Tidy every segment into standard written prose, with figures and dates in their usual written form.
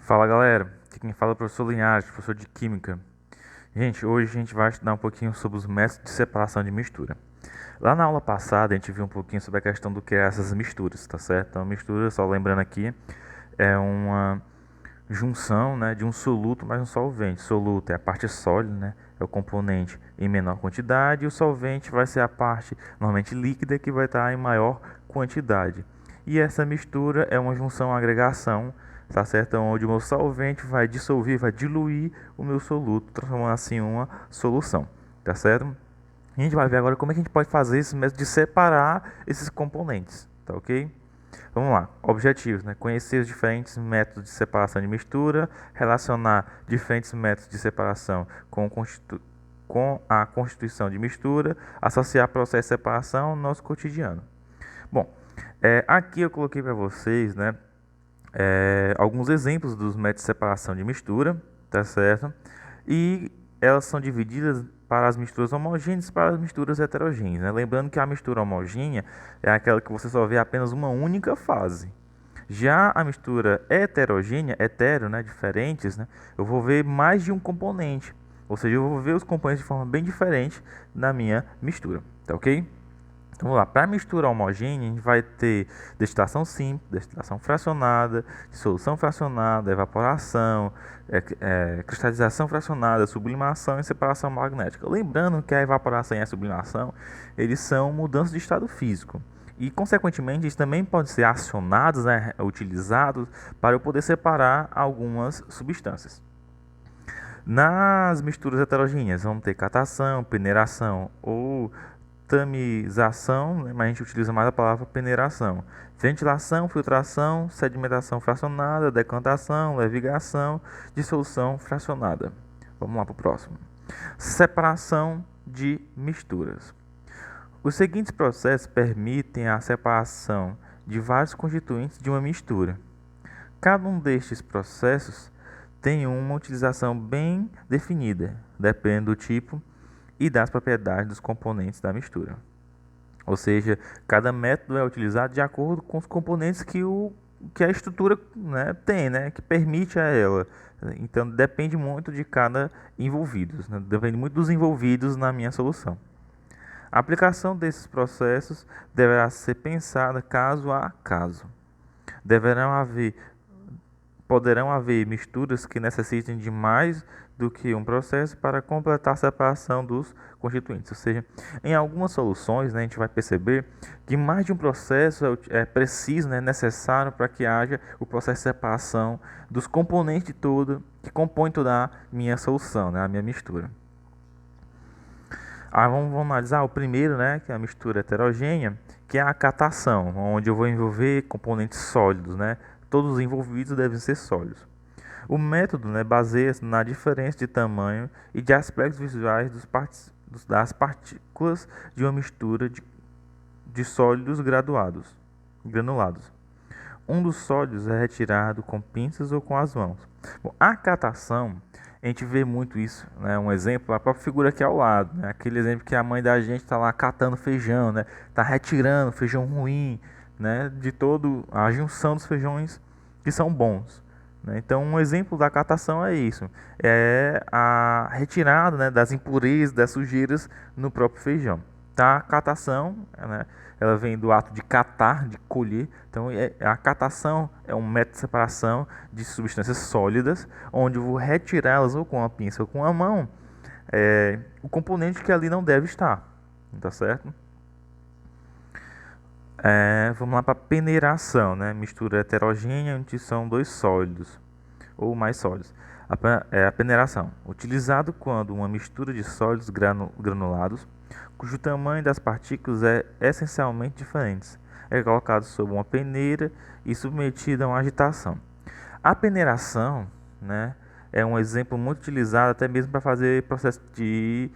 Fala galera, aqui quem fala é o professor Linhares, professor de Química. Gente, hoje a gente vai estudar um pouquinho sobre os métodos de separação de mistura. Lá na aula passada a gente viu um pouquinho sobre a questão do que é essas misturas, tá certo? Então, mistura, só lembrando aqui, é uma junção, né, de um soluto mais um solvente. Soluto é a parte sólida, né, é o componente em menor quantidade, e o solvente vai ser a parte normalmente líquida que vai estar em maior quantidade. E essa mistura é uma junção, uma agregação, tá certo? Onde o meu solvente vai dissolver, vai diluir o meu soluto, transformando assim em uma solução, tá certo? A gente vai ver agora como é que a gente pode fazer esse método de separar esses componentes, tá ok? Vamos lá, objetivos, né? Conhecer os diferentes métodos de separação de mistura, relacionar diferentes métodos de separação com a constituição de mistura, associar processo de separação ao nosso cotidiano. Bom, aqui eu coloquei para vocês, né, alguns exemplos dos métodos de separação de mistura, tá certo? E elas são divididas para as misturas homogêneas e para as misturas heterogêneas, né? Lembrando que a mistura homogênea é aquela que você só vê apenas uma única fase. Já a mistura heterogênea, hetero, né, diferentes, né, eu vou ver mais de um componente. Ou seja, eu vou ver os componentes de forma bem diferente na minha mistura, tá ok? Então, vamos lá, para mistura homogênea, a gente vai ter destilação simples, destilação fracionada, dissolução fracionada, evaporação, cristalização fracionada, sublimação e separação magnética. Lembrando que a evaporação e a sublimação, eles são mudanças de estado físico. E, consequentemente, eles também podem ser acionados, né, utilizados, para eu poder separar algumas substâncias. Nas misturas heterogêneas, vamos ter catação, peneiração ou tamização, né, mas a gente utiliza mais a palavra peneiração. Ventilação, filtração, sedimentação fracionada, decantação, levigação, dissolução fracionada. Vamos lá para o próximo. Separação de misturas. Os seguintes processos permitem a separação de vários constituintes de uma mistura. Cada um destes processos tem uma utilização bem definida, dependendo do tipo e das propriedades dos componentes da mistura. Ou seja, cada método é utilizado de acordo com os componentes que a estrutura, né, tem, né, que permite a ela. Então depende muito de cada envolvido, né, depende muito dos envolvidos na minha solução. A aplicação desses processos deverá ser pensada caso a caso. Deverão haver Poderão haver misturas que necessitem de mais do que um processo para completar a separação dos constituintes. Ou seja, em algumas soluções, né, a gente vai perceber que mais de um processo é preciso, né, necessário para que haja o processo de separação dos componentes de tudo que compõem toda a minha solução, né, a minha mistura. Vamos analisar o primeiro, né, que é a mistura heterogênea, que é a catação, onde eu vou envolver componentes sólidos, né? Todos os envolvidos devem ser sólidos. O método, né, baseia-se na diferença de tamanho e de aspectos visuais das partículas de uma mistura de sólidos granulados. Um dos sólidos é retirado com pinças ou com as mãos. Bom, a catação, a gente vê muito isso, né? Um exemplo, a própria figura aqui ao lado, né? Aquele exemplo que a mãe da gente está lá catando feijão, né? Está retirando feijão ruim, né? De todo a junção dos feijões que são bons, né? Então, um exemplo da catação é isso, é a retirada, né, das impurezas, das sujeiras no próprio feijão. Tá? A catação, né, ela vem do ato de catar, de colher. Então, a catação é um método de separação de substâncias sólidas, onde eu vou retirá-las ou com a pinça ou com a mão, o componente que ali não deve estar, tá certo? Vamos lá para a peneiração, né? Mistura heterogênea onde são dois sólidos ou mais sólidos. A peneiração, utilizado quando uma mistura de sólidos granulados, cujo tamanho das partículas é essencialmente diferente, é colocado sob uma peneira e submetido a uma agitação. A peneiração, né, é um exemplo muito utilizado até mesmo para fazer processo de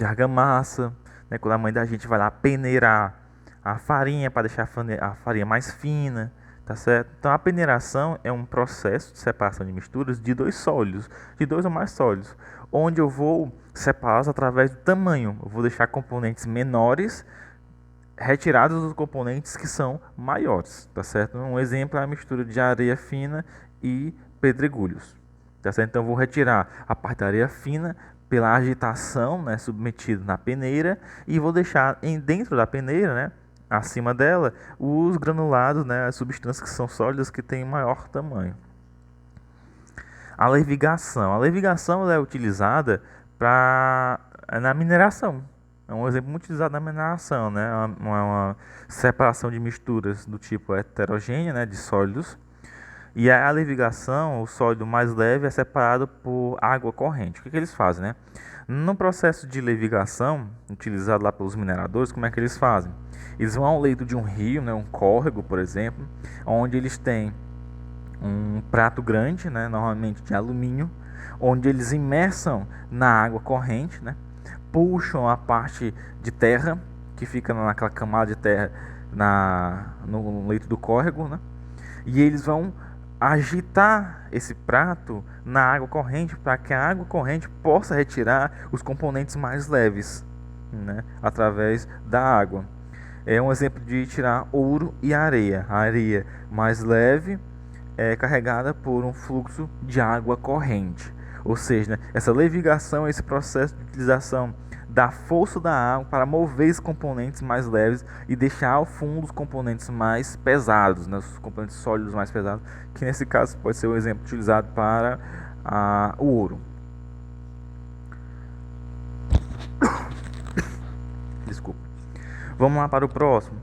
argamassa, né, quando a mãe da gente vai lá peneirar a farinha para deixar a farinha mais fina, tá certo? Então a peneiração é um processo de separação de misturas de dois sólidos, de dois ou mais sólidos, onde eu vou separá-los através do tamanho. Eu vou deixar componentes menores retirados os componentes que são maiores, tá certo? Um exemplo é a mistura de areia fina e pedregulhos, tá certo? Então eu vou retirar a parte da areia fina pela agitação, né, submetida na peneira, e vou deixar dentro da peneira, né, acima dela, os granulados, né, as substâncias que são sólidas que têm maior tamanho. A levigação ela é utilizada na mineração. É um exemplo muito utilizado na mineração, né? Uma separação de misturas do tipo heterogênea, né, de sólidos. E a levigação, o sólido mais leve é separado por água corrente. O que eles fazem, né? No processo de levigação, utilizado lá pelos mineradores, como é que eles fazem? Eles vão ao leito de um rio, né, um córrego, por exemplo, onde eles têm um prato grande, né, normalmente de alumínio, onde eles imersam na água corrente, né, puxam a parte de terra que fica naquela camada de terra no leito do córrego, né, e eles vão agitar esse prato na água corrente para que a água corrente possa retirar os componentes mais leves, né, através da água. É um exemplo de tirar ouro e areia. A areia mais leve é carregada por um fluxo de água corrente. Ou seja, né, essa levigação é esse processo de utilização da força da água para mover esses componentes mais leves e deixar ao fundo os componentes mais pesados, né, os componentes sólidos mais pesados, que nesse caso pode ser um exemplo utilizado para o ouro. Desculpa. Vamos lá para o próximo.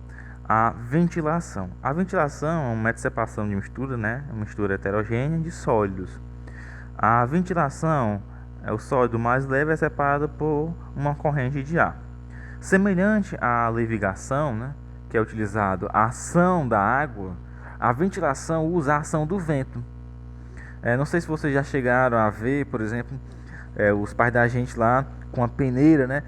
A ventilação. A ventilação é um método de separação de mistura, né? Uma mistura heterogênea de sólidos. A ventilação é o sólido mais leve é separado por uma corrente de ar. Semelhante à levigação, né, que é utilizado a ação da água, a ventilação usa a ação do vento. Não sei se vocês já chegaram a ver, por exemplo, os pais da gente lá com a peneira, né,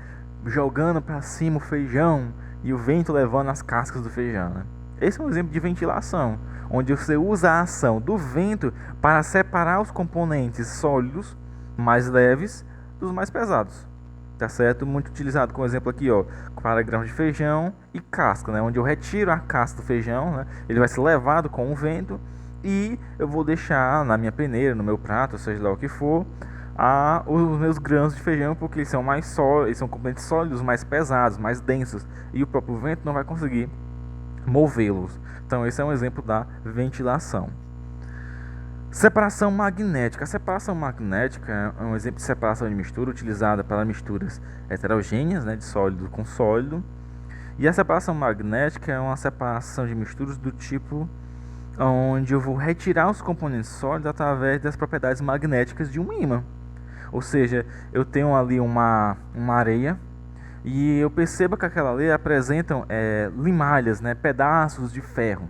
jogando para cima o feijão e o vento levando as cascas do feijão, né? Esse é um exemplo de ventilação, onde você usa a ação do vento para separar os componentes sólidos mais leves dos mais pesados, tá certo? Muito utilizado como exemplo aqui, ó, para grãos de feijão e casca, né? Onde eu retiro a casca do feijão, né? Ele vai ser levado com o vento e eu vou deixar na minha peneira, no meu prato, seja lá o que for, os meus grãos de feijão, porque eles são mais sólidos, eles são componentes sólidos, mais pesados, mais densos, e o próprio vento não vai conseguir movê-los. Então esse é um exemplo da ventilação. Separação magnética. A separação magnética é um exemplo de separação de mistura utilizada para misturas heterogêneas, né, de sólido com sólido. E a separação magnética é uma separação de misturas do tipo onde eu vou retirar os componentes sólidos através das propriedades magnéticas de um ímã. Ou seja, eu tenho ali uma areia e eu percebo que aquela areia apresentam limalhas, né, pedaços de ferro.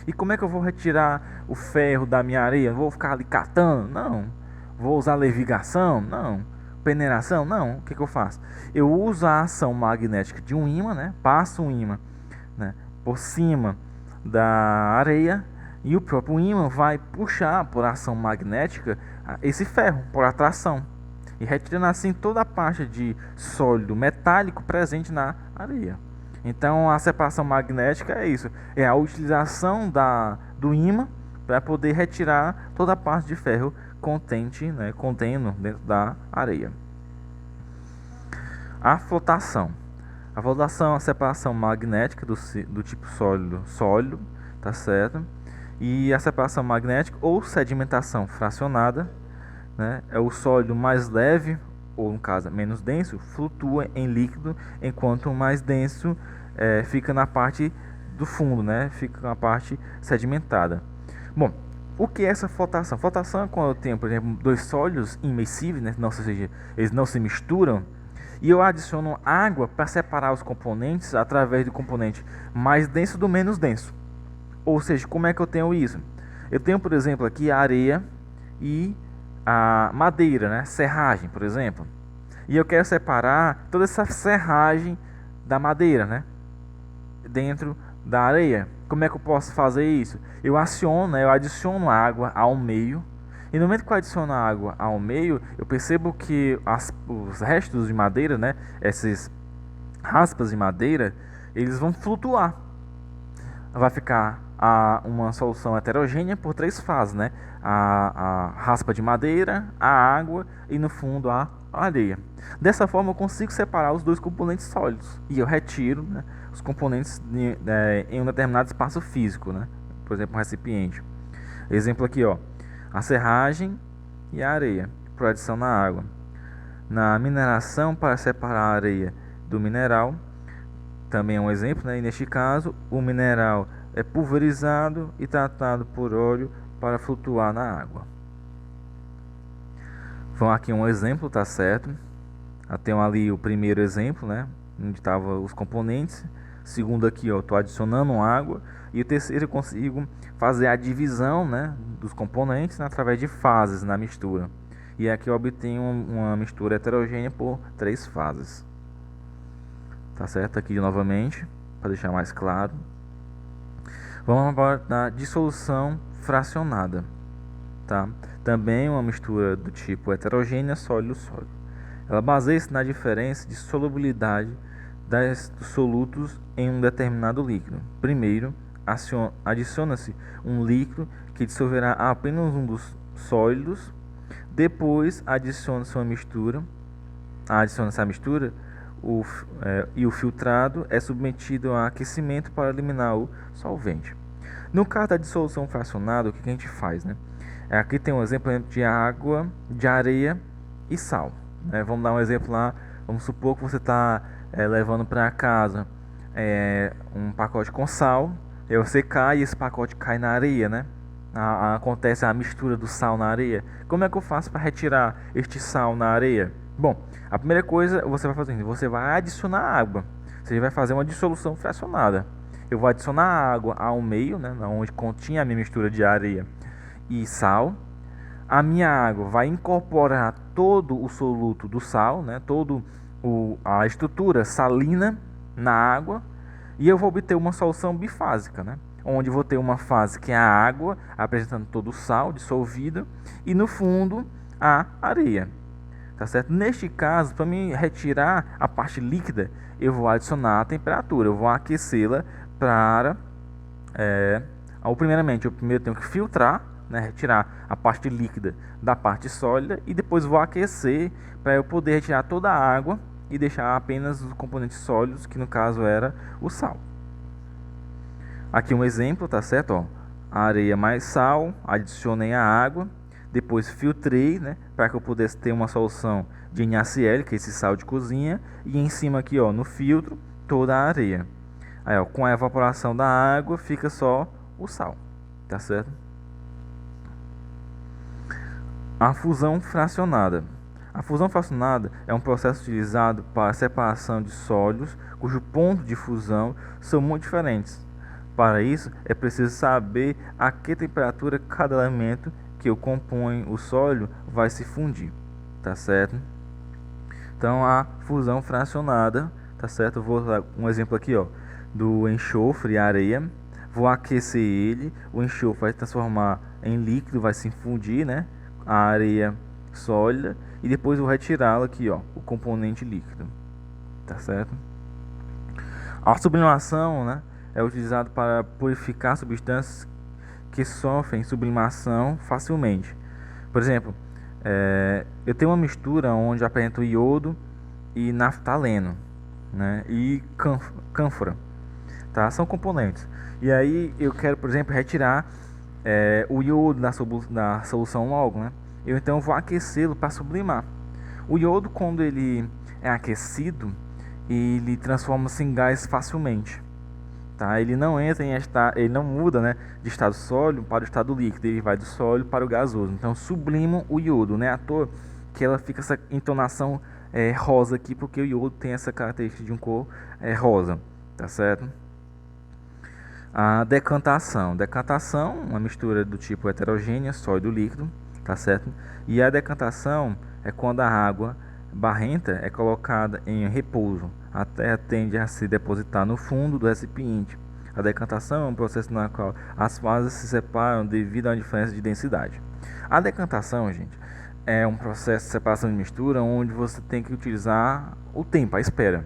E como é que eu vou retirar o ferro da minha areia? Vou ficar ali catando? Não. Vou usar levigação? Não. Peneiração? Não. O que eu faço? Eu uso a ação magnética de um ímã, né, passo um ímã, né, por cima da areia e o próprio ímã vai puxar por ação magnética esse ferro, por atração. E retirando assim toda a parte de sólido metálico presente na areia. Então a separação magnética é isso, é a utilização do ímã para poder retirar toda a parte de ferro contendo dentro da areia. A flotação é a separação magnética do tipo sólido, tá certo? E a separação magnética ou sedimentação fracionada, né, é o sólido mais leve, ou no caso menos denso, flutua em líquido, enquanto o mais denso fica na parte do fundo, né, fica na parte sedimentada. Bom, o que é essa flotação? Flotação é quando eu tenho, por exemplo, dois sólidos immiscíveis, né, ou seja, eles não se misturam, e eu adiciono água para separar os componentes através do componente mais denso do menos denso. Ou seja, como é que eu tenho isso? Eu tenho, por exemplo, aqui a areia e a madeira, né? Serragem, por exemplo. E eu quero separar toda essa serragem da madeira, né, dentro da areia. Como é que eu posso fazer isso? Eu adiciono água ao meio. E no momento que eu adiciono água ao meio, eu percebo que os restos de madeira, né, essas raspas de madeira, eles vão flutuar. Vai ficar uma solução heterogênea por 3 fases, né? A raspa de madeira, a água e no fundo a areia. Dessa forma eu consigo separar os dois componentes sólidos e eu retiro, né, os componentes em um determinado espaço físico, né? Por exemplo, um recipiente. Exemplo aqui, ó, a serragem e a areia por adição na água. Na mineração, para separar a areia do mineral, também é um exemplo, né? E neste caso, o mineral é pulverizado e tratado por óleo para flutuar na água. Vamos aqui um exemplo, tá certo? Tem ali o primeiro exemplo, né? Onde estavam os componentes. Segundo aqui, ó, estou adicionando água. E o terceiro eu consigo fazer a divisão, né, dos componentes, né, através de fases na mistura. E aqui eu obtenho uma mistura heterogênea por 3 fases. Tá certo? Aqui novamente, para deixar mais claro. Vamos agora na dissolução fracionada. Tá? Também uma mistura do tipo heterogênea sólido-sólido. Ela baseia-se na diferença de solubilidade dos solutos em um determinado líquido. Primeiro, adiciona-se um líquido que dissolverá apenas um dos sólidos. Depois, adiciona-se a mistura e o filtrado é submetido a aquecimento para eliminar o solvente. No caso da dissolução fracionada, o que a gente faz, né? Aqui tem um exemplo de água, de areia e sal. Vamos dar um exemplo lá. Vamos supor que você está levando para casa um pacote com sal. E você cai e esse pacote cai na areia, né? Acontece a mistura do sal na areia. Como é que eu faço para retirar este sal na areia? Bom, a primeira coisa você vai fazer, você vai adicionar água. Você vai fazer uma dissolução fracionada. Eu vou adicionar água ao meio, né, onde continha a minha mistura de areia e sal. A minha água vai incorporar todo o soluto do sal, né, a estrutura salina na água, e eu vou obter uma solução bifásica, né, onde vou ter uma fase que é a água apresentando todo o sal dissolvido e no fundo a areia. Tá certo? Neste caso, para me retirar a parte líquida, eu vou adicionar a temperatura, eu vou aquecê-la para primeiramente eu tenho que filtrar, né, retirar a parte líquida da parte sólida e depois vou aquecer para eu poder retirar toda a água e deixar apenas os componentes sólidos, que no caso era o sal. Aqui um exemplo, tá certo? Ó, a areia mais sal, adicionei a água, depois filtrei, né, para que eu pudesse ter uma solução de NaCl, que é esse sal de cozinha, e em cima aqui, ó, no filtro, toda a areia. Aí, ó, com a evaporação da água fica só o sal, tá certo? A fusão fracionada. A fusão fracionada é um processo utilizado para a separação de sólidos cujo ponto de fusão são muito diferentes. Para isso, é preciso saber a que temperatura cada elemento que o compõe o sólido vai se fundir, tá certo? Então, a fusão fracionada, tá certo? Eu vou dar um exemplo aqui, ó, do enxofre e areia. Vou aquecer ele, o enxofre vai transformar em líquido, vai se fundir, né? A areia sólida e depois vou retirá-la aqui, ó, o componente líquido, tá certo? A sublimação, né, é utilizado para purificar substâncias que sofrem sublimação facilmente. Por exemplo, eu tenho uma mistura onde apresento iodo e naftaleno, né, e cânfora, tá? São componentes. E aí eu quero, por exemplo, retirar o iodo da solução logo, né? Então vou aquecê-lo para sublimar. O iodo, quando ele é aquecido, ele transforma-se em gás facilmente. Tá? Ele não entra ele não muda, né, de estado sólido para o estado líquido, ele vai do sólido para o gasoso. Então sublimo o iodo, né? À toa que ela fica essa entonação rosa aqui, porque o iodo tem essa característica de um cor rosa, tá certo? A decantação. Decantação, uma mistura do tipo heterogênea, sólido líquido, tá certo? E a decantação é quando a água barrenta é colocada em repouso, até tende a se depositar no fundo do recipiente. A decantação é um processo no qual as fases se separam devido à diferença de densidade. A decantação, gente, é um processo de separação de mistura onde você tem que utilizar o tempo, a espera.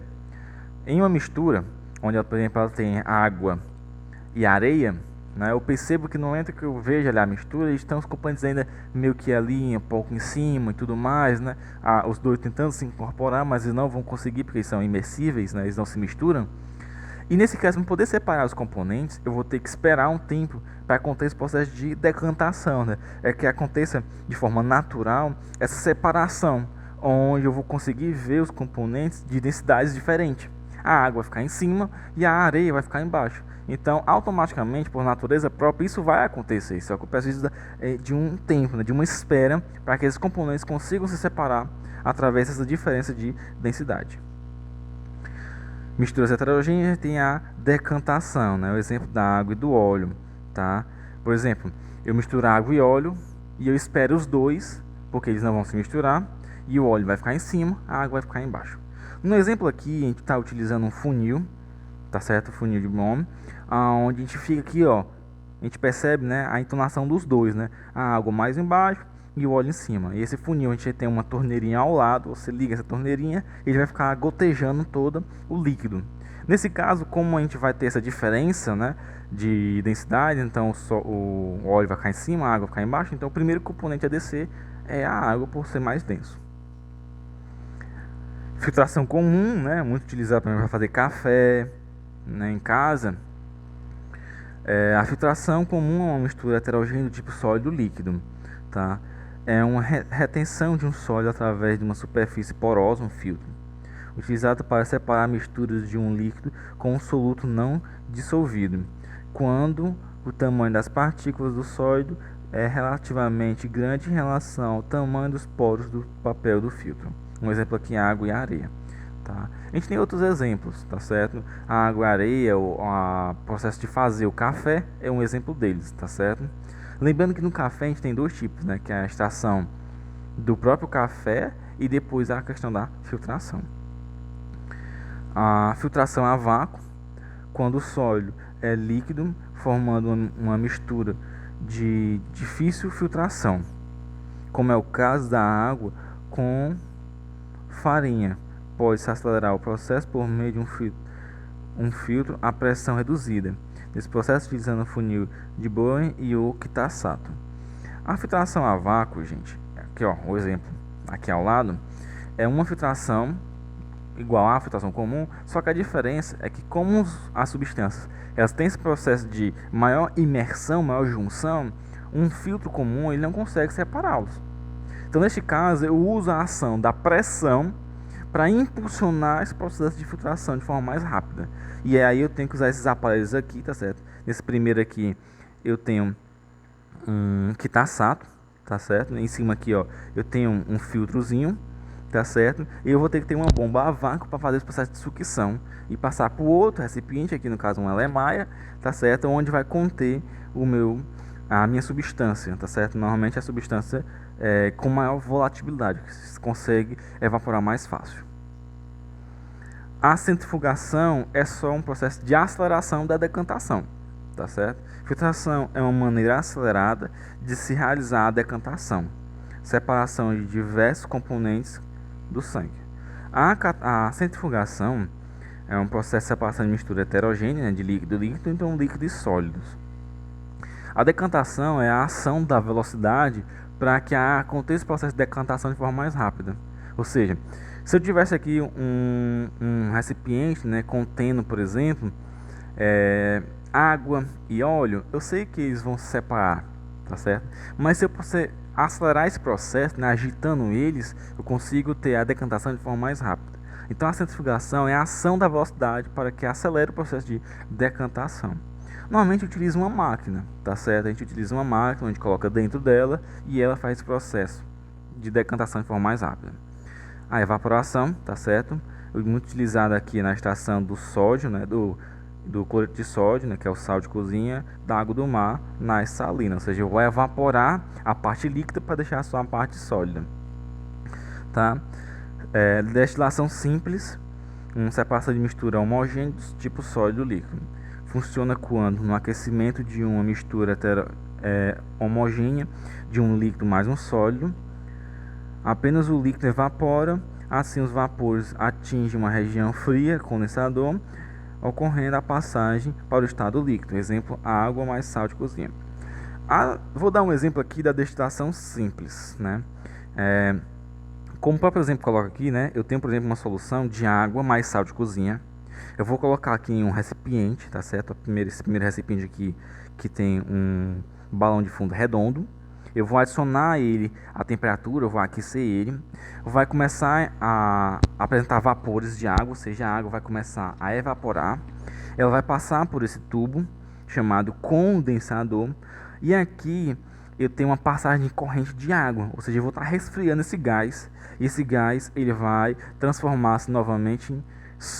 Em uma mistura onde, por exemplo, ela tem água e areia, né, eu percebo que no momento que eu vejo ali a mistura, estão os componentes ainda meio que ali, um pouco em cima e tudo mais, né? Os dois tentando se incorporar, mas eles não vão conseguir porque eles são imersíveis, né? Eles não se misturam. E nesse caso, para poder separar os componentes, eu vou ter que esperar um tempo para acontecer esse processo de decantação, né? É que aconteça de forma natural essa separação, onde eu vou conseguir ver os componentes de densidades diferentes. A água vai ficar em cima e a areia vai ficar embaixo. Então, automaticamente, por natureza própria, isso vai acontecer. Só que eu preciso de um tempo, né, de uma espera, para que esses componentes consigam se separar através dessa diferença de densidade. Misturas heterogêneas tem a decantação, né? O exemplo da água e do óleo, tá? Por exemplo, eu misturo água e óleo e eu espero os dois, porque eles não vão se misturar, e o óleo vai ficar em cima, a água vai ficar embaixo. No exemplo aqui, a gente está utilizando um funil, tá certo? Funil de Bohm, onde a gente fica aqui, ó, a gente percebe, né, a entonação dos dois, né? A água mais embaixo e o óleo em cima. E esse funil a gente tem uma torneirinha ao lado, você liga essa torneirinha e ele vai ficar gotejando todo o líquido. Nesse caso, como a gente vai ter essa diferença, né, de densidade, então o óleo vai ficar em cima, a água vai ficar embaixo, então o primeiro componente a descer é a água por ser mais denso. Filtração comum, né, muito utilizada para fazer café, né, em casa. A filtração comum é uma mistura heterogênea do tipo sólido líquido, tá? É uma retenção de um sólido através de uma superfície porosa, um filtro, utilizado para separar misturas de um líquido com um soluto não dissolvido, quando o tamanho das partículas do sólido é relativamente grande em relação ao tamanho dos poros do papel do filtro. Um exemplo aqui é água e areia. Tá? A gente tem outros exemplos, tá certo? A água e a areia, o processo de fazer o café é um exemplo deles, tá certo? Lembrando que no café a gente tem dois tipos, né? Que é a extração do próprio café e depois a questão da filtração. A filtração a vácuo, quando o sólido é líquido, formando uma mistura de difícil filtração, como é o caso da água com farinha. Pode-se acelerar o processo por meio de um filtro a pressão reduzida. Nesse processo, utilizando o funil de Bohm e o Kitasato. A filtração a vácuo, gente, aqui ó, o exemplo aqui ao lado, é uma filtração igual à filtração comum, só que a diferença é que como as substâncias elas têm esse processo de maior imersão, maior junção, um filtro comum ele não consegue separá-los. Então, neste caso, eu uso a ação da pressão para impulsionar esse processo de filtração de forma mais rápida. E aí eu tenho que usar esses aparelhos aqui, tá certo? Nesse primeiro aqui eu tenho um Kitasato, tá certo? Em cima aqui, ó, eu tenho um filtrozinho, tá certo? E eu vou ter que ter uma bomba a vácuo para fazer esse processo de sucção e passar para o outro recipiente, aqui no caso uma lemaia, tá certo? Onde vai conter a minha substância, tá certo? Normalmente a substância com maior volatilidade, que se consegue evaporar mais fácil. A centrifugação é só um processo de aceleração da decantação, tá certo? Filtração é uma maneira acelerada de se realizar a decantação, separação de diversos componentes do sangue. A centrifugação é um processo de separação de mistura heterogênea, né, de líquido e líquido, então líquido e sólidos. A decantação é a ação da velocidade para que aconteça o processo de decantação de forma mais rápida. Ou seja, se eu tivesse aqui um recipiente, né, contendo, por exemplo, água e óleo, eu sei que eles vão se separar, tá certo? Mas se eu acelerar esse processo, né, agitando eles, eu consigo ter a decantação de forma mais rápida. Então a centrifugação é a ação da velocidade para que acelere o processo de decantação. Normalmente utiliza uma máquina, tá certo? A gente utiliza uma máquina, a gente coloca dentro dela e ela faz esse processo de decantação de forma mais rápida. A evaporação, tá certo? Muito utilizada aqui na extração do sódio, né, do cloreto de sódio, né, que é o sal de cozinha, da água do mar nas salinas. Ou seja, eu vou evaporar a parte líquida para deixar só a parte sólida, tá? Destilação simples, uma separação de mistura homogênea tipo sólido líquido. Funciona quando no aquecimento de uma mistura homogênea de um líquido mais um sólido, apenas o líquido evapora, assim os vapores atingem uma região fria, condensador, ocorrendo a passagem para o estado líquido. Exemplo, água mais sal de cozinha. Vou dar um exemplo aqui da destilação simples, né? Como o próprio exemplo coloca aqui, né? Eu tenho, por exemplo, uma solução de água mais sal de cozinha. Eu vou colocar aqui em um recipiente, tá certo? Esse primeiro recipiente aqui que tem um balão de fundo redondo. Eu vou adicionar ele à temperatura, eu vou aquecer ele. Vai começar a apresentar vapores de água, ou seja, a água vai começar a evaporar. Ela vai passar por esse tubo chamado condensador. E aqui eu tenho uma passagem de corrente de água, ou seja, eu vou estar resfriando esse gás. E esse gás ele vai transformar-se novamente em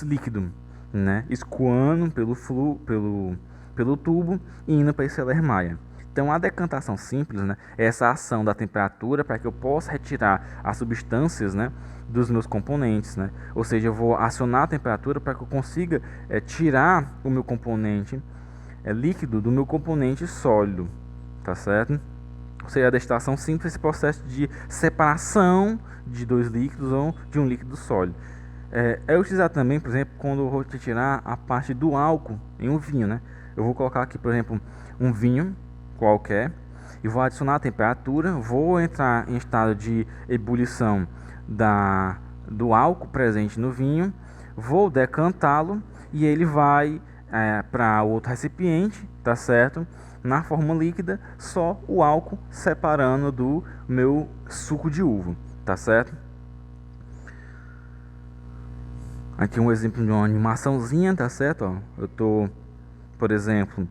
líquido, né? Escoando pelo tubo e indo para esse Erlenmeyer. Então a decantação simples, né, é essa ação da temperatura para que eu possa retirar as substâncias, né, dos meus componentes, né? Ou seja, eu vou acionar a temperatura para que eu consiga tirar o meu componente líquido do meu componente sólido, tá certo? Ou seja, a destilação simples é esse processo de separação de dois líquidos ou de um líquido sólido. É utilizado também, por exemplo, quando eu vou retirar a parte do álcool em um vinho, né? Eu vou colocar aqui, por exemplo, um vinho qualquer e vou adicionar a temperatura, vou entrar em estado de ebulição do álcool presente no vinho, vou decantá-lo e ele vai para outro recipiente, tá certo? Na forma líquida, só o álcool separando do meu suco de uva, tá certo? Aqui um exemplo de uma animaçãozinha, tá certo? Ó, eu tô, por exemplo,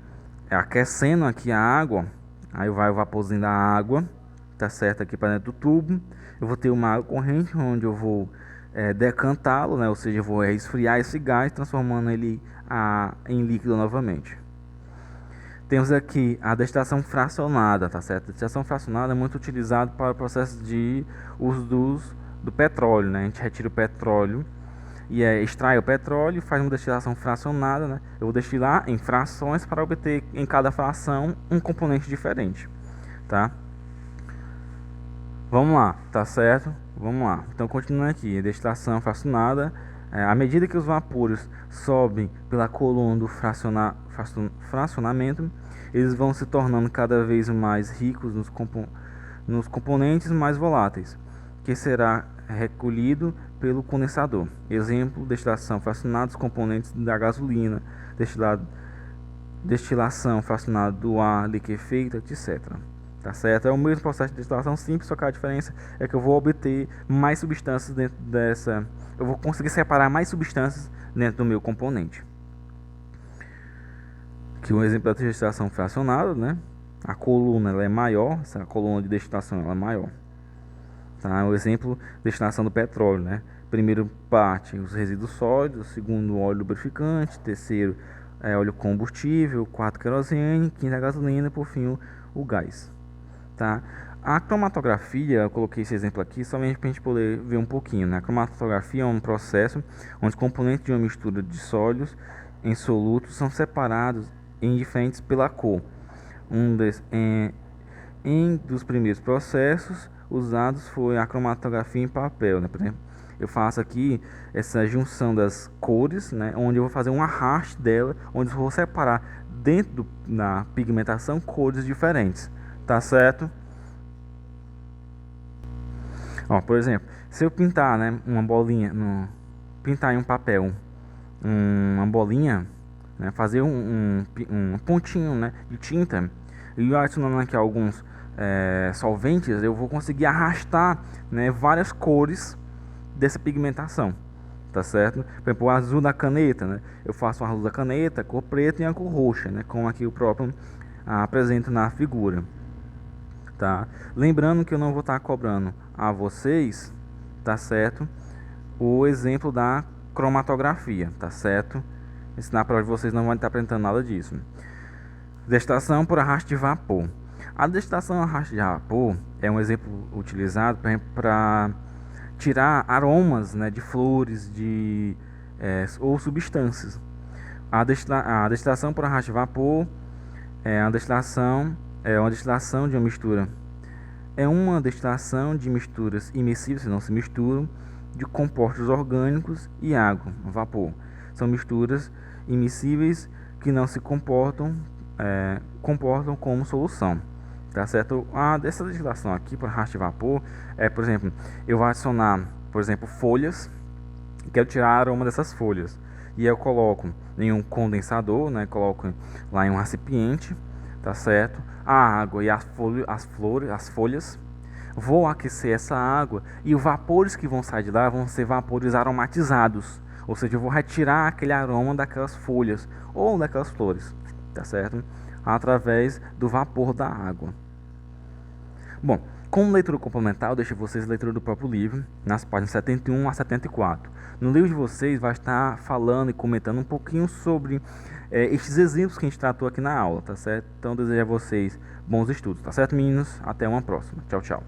aquecendo aqui a água, aí vai o vaporzinho da água, tá certo, aqui para dentro do tubo. Eu vou ter uma água corrente onde eu vou decantá-lo, né? Ou seja, eu vou esfriar esse gás, transformando ele em líquido novamente. Temos aqui a destilação fracionada, tá certo? A destilação fracionada é muito utilizada para o processo de uso do petróleo, né? A gente retira o petróleo e extrai o petróleo e faz uma destilação fracionada, né? Eu vou destilar em frações para obter em cada fração um componente diferente, tá? Vamos lá, tá certo? Vamos lá. Então, continuando aqui, a destilação fracionada, à medida que os vapores sobem pela coluna do fracionamento, eles vão se tornando cada vez mais ricos nos componentes mais voláteis, que será recolhido pelo condensador. Exemplo, destilação fracionada dos componentes da gasolina, destilação fracionada do ar liquefeito, etc. Tá certo? É o mesmo processo de destilação simples, só que a diferença é que eu vou obter mais substâncias dentro dessa. Eu vou conseguir separar mais substâncias dentro do meu componente. Aqui um exemplo da destilação fracionada, né? A coluna ela é maior, essa coluna de destilação ela é maior. Tá? O exemplo, destilação do petróleo, né? Primeiro parte os resíduos sólidos, segundo óleo lubrificante, terceiro óleo combustível, quarto querosene, quinto a gasolina e por fim o gás. Tá? A cromatografia, eu coloquei esse exemplo aqui somente para a gente poder ver um pouquinho, né? A cromatografia é um processo onde os componentes de uma mistura de sólidos em solutos são separados em diferentes pela cor. Um dos primeiros processos usados foi a cromatografia em papel, né? Por exemplo, eu faço aqui essa junção das cores, né? Onde eu vou fazer um arraste dela, onde eu vou separar dentro da pigmentação cores diferentes, tá certo? Ó, por exemplo, se eu pintar, né, uma bolinha, pintar em um papel, uma bolinha, né, fazer um pontinho, né, de tinta e adicionando aqui alguns solventes, eu vou conseguir arrastar, né, várias cores dessa pigmentação, tá certo? Por exemplo, o azul da caneta, né, eu faço o azul da caneta, a cor preta e a cor roxa, né, como aqui o próprio apresento na figura. Tá? Lembrando que eu não vou estar cobrando a vocês, tá certo? O exemplo da cromatografia, tá certo? Na prova de vocês não vai estar apresentando nada disso. Destilação por arrasto de vapor. A destilação por arrasto de vapor é um exemplo utilizado para tirar aromas, né, de flores, ou substâncias. A destilação por arrasto de vapor é uma destilação de uma mistura. É uma destilação de misturas imiscíveis, não se misturam, de compostos orgânicos e água, vapor. São misturas immiscíveis que não se comportam como solução. Tá certo? Dessa legislação aqui para rastro de vapor por exemplo, eu vou adicionar, por exemplo, folhas, quero tirar aroma dessas folhas, e eu coloco em um condensador, né? Coloco lá em um recipiente, tá certo? A água e as folhas. Vou aquecer essa água e os vapores que vão sair de lá vão ser vapores aromatizados, ou seja, eu vou retirar aquele aroma daquelas folhas ou daquelas flores, tá certo? Através do vapor da água. Bom, como leitura complementar, eu deixo vocês a leitura do próprio livro, nas páginas 71 a 74. No livro de vocês vai estar falando e comentando um pouquinho sobre estes exemplos que a gente tratou aqui na aula, tá certo? Então, eu desejo a vocês bons estudos, tá certo, meninos? Até uma próxima. Tchau, tchau.